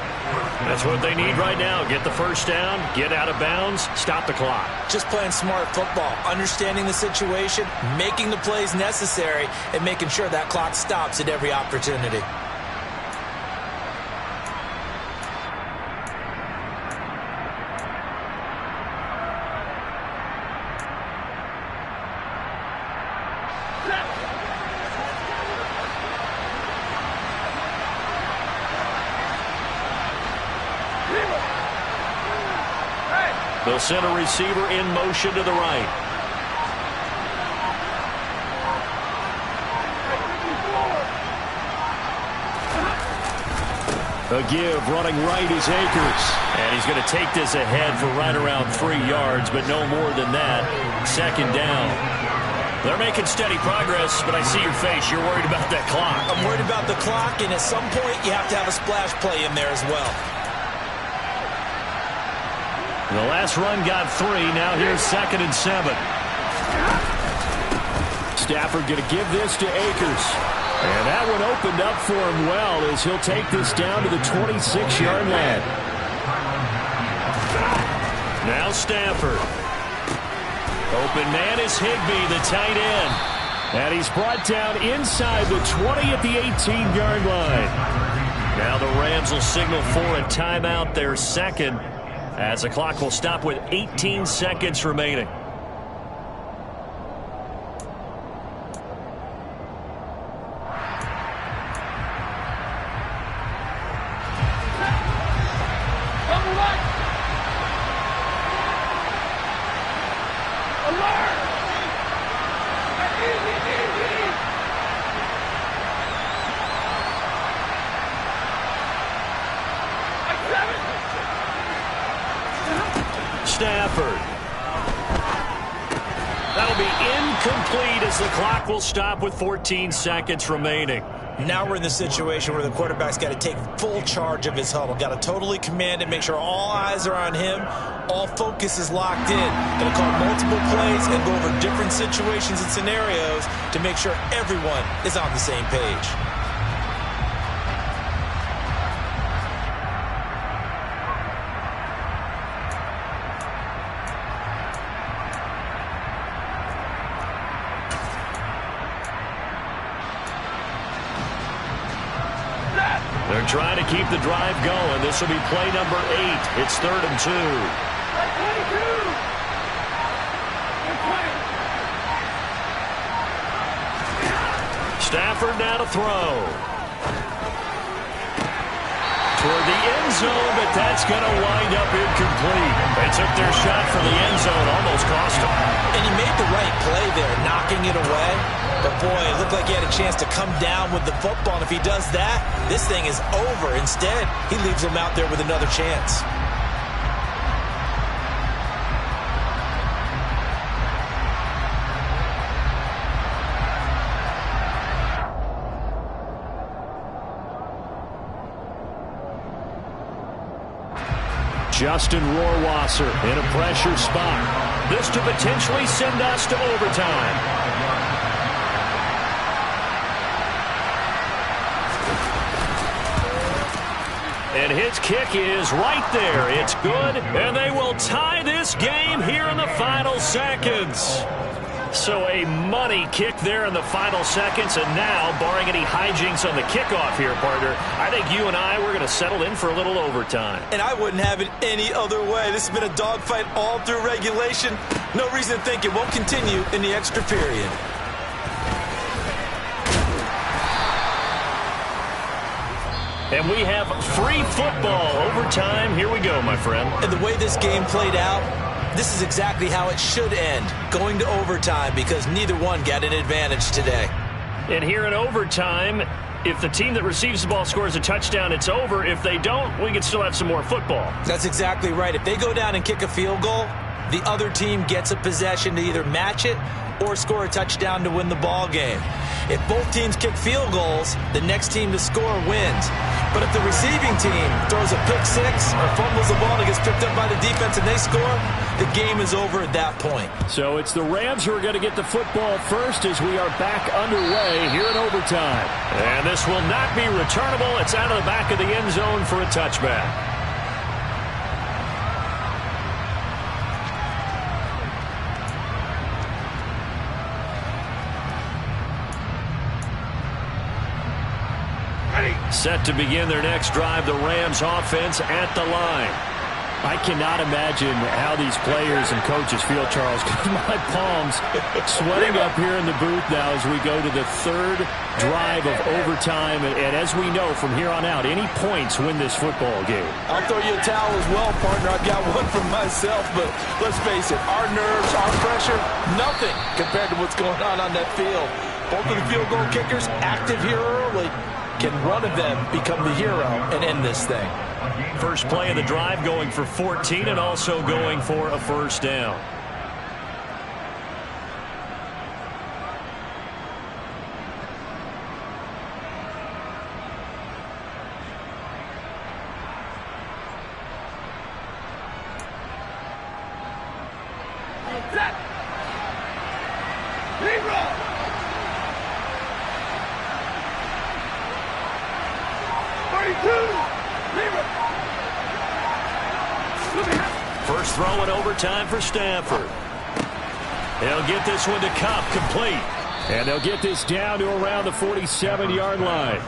That's what they need right now. Get the first down, get out of bounds, stop the clock. Just playing smart football, understanding the situation, making the plays necessary, and making sure that clock stops at every opportunity. They'll send a receiver in motion to the right. A give running right is Akers. And he's going to take this ahead for right around 3 yards, but no more than that. Second down. They're making steady progress, but I see your face. You're worried about that clock. I'm worried about the clock, and at some point you have to have a splash play in there as well. The last run got 3. Now here's 2nd and 7. Stafford going to give this to Akers. And that one opened up for him well as he'll take this down to the 26-yard line. Now Stafford. Open man is Higbee, the tight end. And he's brought down inside the 20 at the 18-yard line. Now the Rams will signal for a timeout, their second, as the clock will stop with 18 seconds remaining. Stafford. That'll be incomplete as the clock will stop with 14 seconds remaining. Now we're in the situation where the quarterback's got to take full charge of his huddle. Got to totally command it, make sure all eyes are on him. All focus is locked in. Going to call multiple plays and go over different situations and scenarios to make sure everyone is on the same page. They're trying to keep the drive going. This will be play number 8. It's 3rd and 2. Stafford now to throw. Toward the end zone, but that's going to wind up incomplete. They took their shot for the end zone, almost cost them. And he made the right play there, knocking it away. But, boy, it looked like he had a chance to come down with the football. And if he does that, this thing is over. Instead, he leaves him out there with another chance. Justin Rohrwasser in a pressure spot. This to potentially send us to overtime. And his kick is right there. It's good, and they will tie this game here in the final seconds. So a money kick there in the final seconds, and now, barring any hijinks on the kickoff here, partner, I think you and I, we're going to settle in for a little overtime. And I wouldn't have it any other way. This has been a dogfight all through regulation. No reason to think it won't continue in the extra period. And we have free football overtime. Here we go, my friend. And the way this game played out, this is exactly how it should end, going to overtime, because neither one got an advantage today. And here in overtime, if the team that receives the ball scores a touchdown, it's over. If they don't, we can still have some more football. That's exactly right. If they go down and kick a field goal, the other team gets a possession to either match it or score a touchdown to win the ball game. If both teams kick field goals, the next team to score wins. But if the receiving team throws a pick six or fumbles the ball and it gets picked up by the defense and they score, the game is over at that point. So it's the Rams who are going to get the football first as we are back underway here in overtime. And this will not be returnable. It's out of the back of the end zone for a touchback. Set to begin their next drive, the Rams offense at the line. I cannot imagine how these players and coaches feel, Charles, because my palms sweating up here in the booth now as we go to the third drive of overtime. And as we know from here on out, any points win this football game. I'll throw you a towel as well, partner. I've got one for myself, but let's face it, our nerves, our pressure, nothing compared to what's going on that field. Both of the field goal kickers active here early. Can one of them become the hero and end this thing? First play of the drive going for 14 and also going for a first down. First throw in overtime for Stanford. They'll get this one to Cup, complete. And they'll get this down to around the 47-yard line.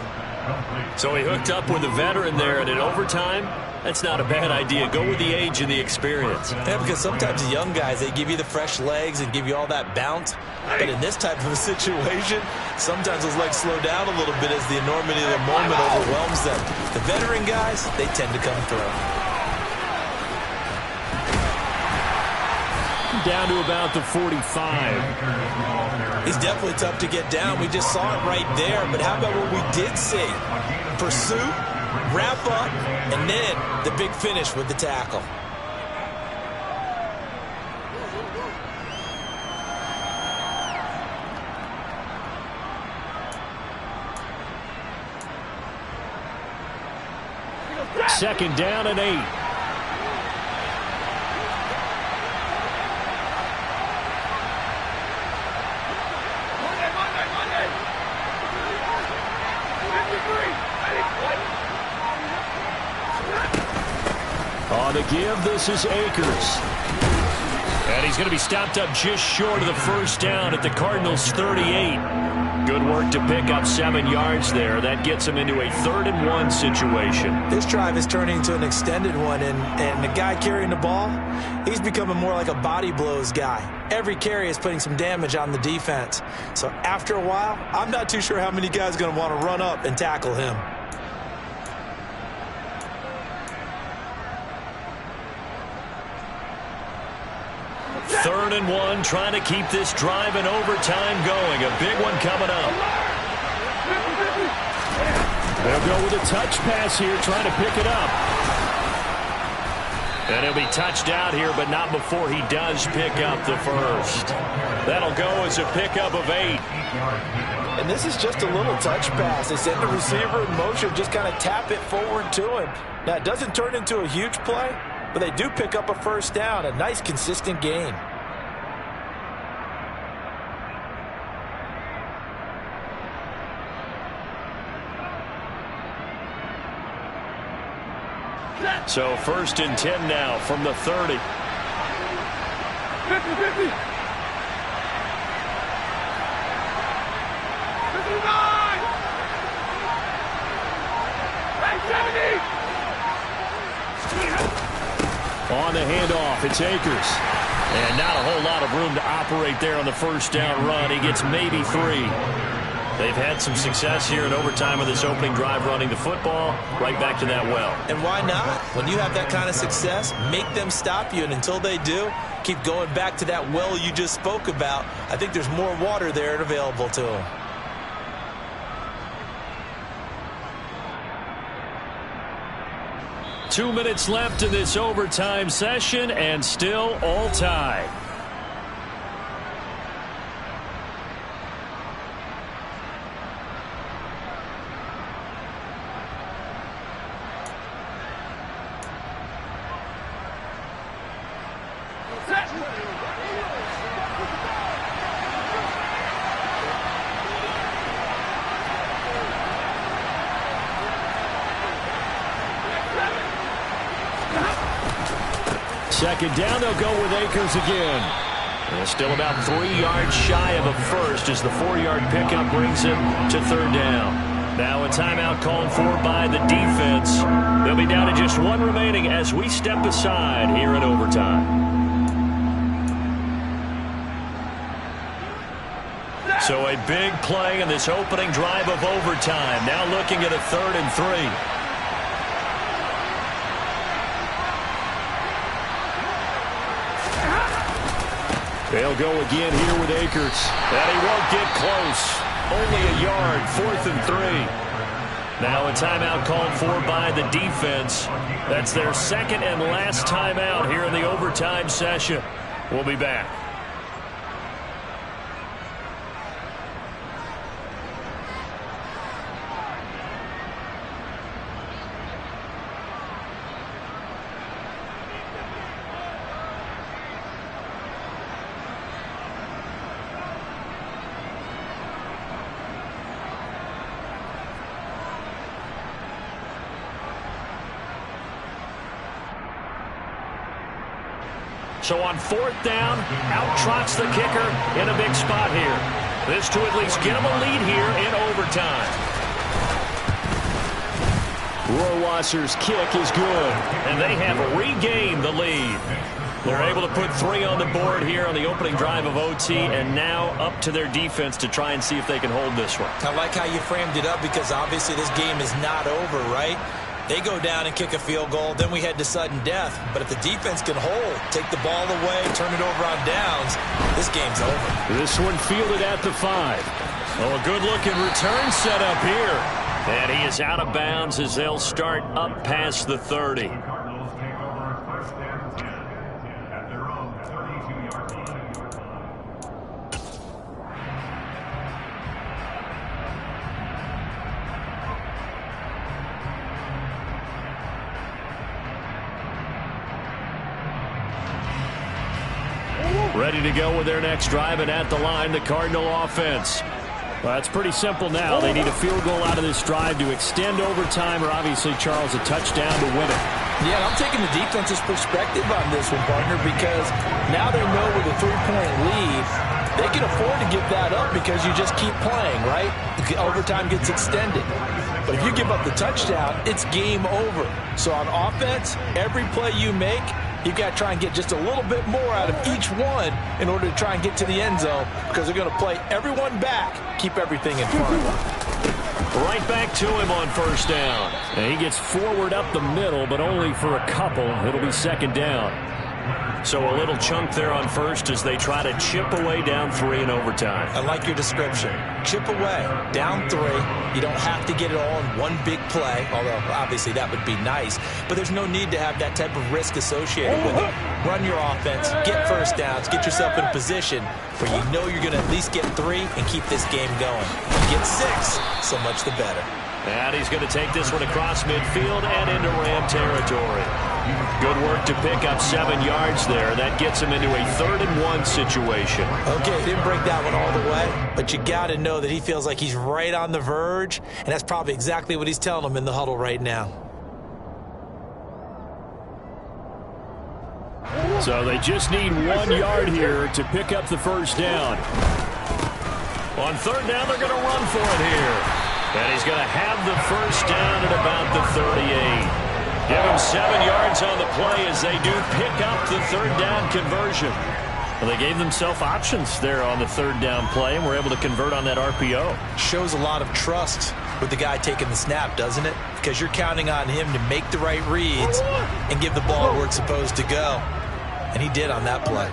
So he hooked up with a veteran there, and in overtime, that's not a bad idea. Go with the age and the experience. Yeah, because sometimes the young guys, they give you the fresh legs and give you all that bounce. But in this type of a situation, sometimes those legs slow down a little bit as the enormity of the moment overwhelms them. The veteran guys, they tend to come through. Down to about the 45. He's definitely tough to get down. We just saw it right there. But how about what we did see? Pursuit, wrap up, and then the big finish with the tackle. Second down and 8. On the give, this is Akers. And he's going to be stopped up just short of the first down at the Cardinals' 38. Good work to pick up 7 yards there. That gets him into a 3rd-and-1 situation. This drive is turning into an extended one, and the guy carrying the ball, he's becoming more like a body blows guy. Every carry is putting some damage on the defense. So after a while, I'm not too sure how many guys are going to want to run up and tackle him. Third and 1, trying to keep this drive in overtime going. A big one coming up. They'll go with a touch pass here, trying to pick it up. And he'll be touched out here, but not before he does pick up the first. That'll go as a pickup of 8. And this is just a little touch pass. They send the receiver in motion, just kind of tap it forward to him. Now, it doesn't turn into a huge play, but they do pick up a first down, a nice, consistent gain. So 1st and 10 now from the 30. 50-50. On the handoff, it's Akers. And not a whole lot of room to operate there on the first down run. He gets maybe 3. They've had some success here in overtime of this opening drive running the football. Right back to that well. And why not? When you have that kind of success, make them stop you. And until they do, keep going back to that well you just spoke about. I think there's more water there available to them. 2 minutes left in this overtime session, and still all tied. Second down, they'll go with Akers again. And still about 3 yards shy of a first as the 4-yard pickup brings him to third down. Now a timeout called for by the defense. They'll be down to just 1 remaining as we step aside here in overtime. So a big play in this opening drive of overtime. Now looking at a 3rd and 3. They'll go again here with Akers. And he won't get close. Only a yard, 4th and 3. Now a timeout called for by the defense. That's their second and last timeout here in the overtime session. We'll be back. So on 4th down, out trots the kicker in a big spot here. This to at least get him a lead here in overtime. Rohrwasser's kick is good, and they have regained the lead. They're able to put 3 on the board here on the opening drive of OT, and now up to their defense to try and see if they can hold this one. I like how you framed it up because obviously this game is not over, right? They go down and kick a field goal, then we head to sudden death. But if the defense can hold, take the ball away, turn it over on downs, this game's over. This one fielded at the 5. Oh, a good-looking return set up here. And he is out of bounds as they'll start up past the 30. Cardinals take over 1st and 10 at their own 32-yard line. Ready to go with their next drive, and at the line, the Cardinal offense. Well, it's pretty simple now. They need a field goal out of this drive to extend overtime, or obviously, Charles, a touchdown to win it. Yeah, I'm taking the defense's perspective on this one, partner, because now they know with a 3-point lead, they can afford to give that up because you just keep playing, right? Overtime gets extended. But if you give up the touchdown, it's game over. So on offense, every play you make, you've got to try and get just a little bit more out of each one in order to try and get to the end zone because they're going to play everyone back, keep everything in front. Right back to him on 1st down. And he gets forward up the middle, but only for a couple. It'll be 2nd down. So a little chunk there on 1st as they try to chip away down 3 in overtime. I like your description. Chip away, down 3. You don't have to get it all in one big play, although obviously that would be nice. But there's no need to have that type of risk associated with it. Run your offense, get 1st downs, get yourself in a position where you know you're going to at least get 3 and keep this game going. You get 6, so much the better. And he's going to take this one across midfield and into Ram territory. Good work to pick up 7 yards there. That gets him into a 3rd and 1 situation. Okay, didn't break that one all the way, but you got to know that he feels like he's right on the verge, and that's probably exactly what he's telling them in the huddle right now. So they just need 1 yard here to pick up the 1st down. On 3rd down, they're going to run for it here. And he's going to have the 1st down at about the 38. Give him 7 yards on the play as they do pick up the 3rd down conversion. Well, they gave themselves options there on the 3rd down play and were able to convert on that RPO. Shows a lot of trust with the guy taking the snap, doesn't it? Because you're counting on him to make the right reads and give the ball where it's supposed to go. And he did on that play.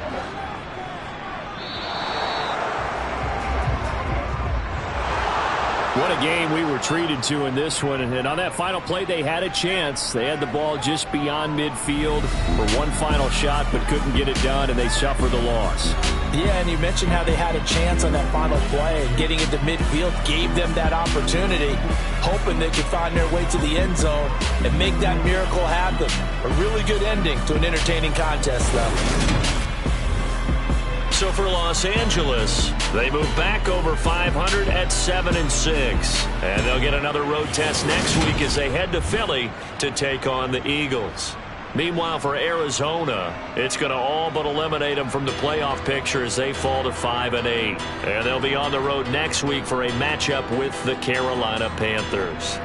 What a game we were treated to in this one. And on that final play, they had a chance. They had the ball just beyond midfield for one final shot, but couldn't get it done, and they suffered the loss. Yeah, and you mentioned how they had a chance on that final play, and getting into midfield gave them that opportunity, hoping they could find their way to the end zone and make that miracle happen. A really good ending to an entertaining contest, though. So for Los Angeles, they move back over 500 at 7-6. And they'll get another road test next week as they head to Philly to take on the Eagles. Meanwhile, for Arizona, it's going to all but eliminate them from the playoff picture as they fall to 5-8. And they'll be on the road next week for a matchup with the Carolina Panthers.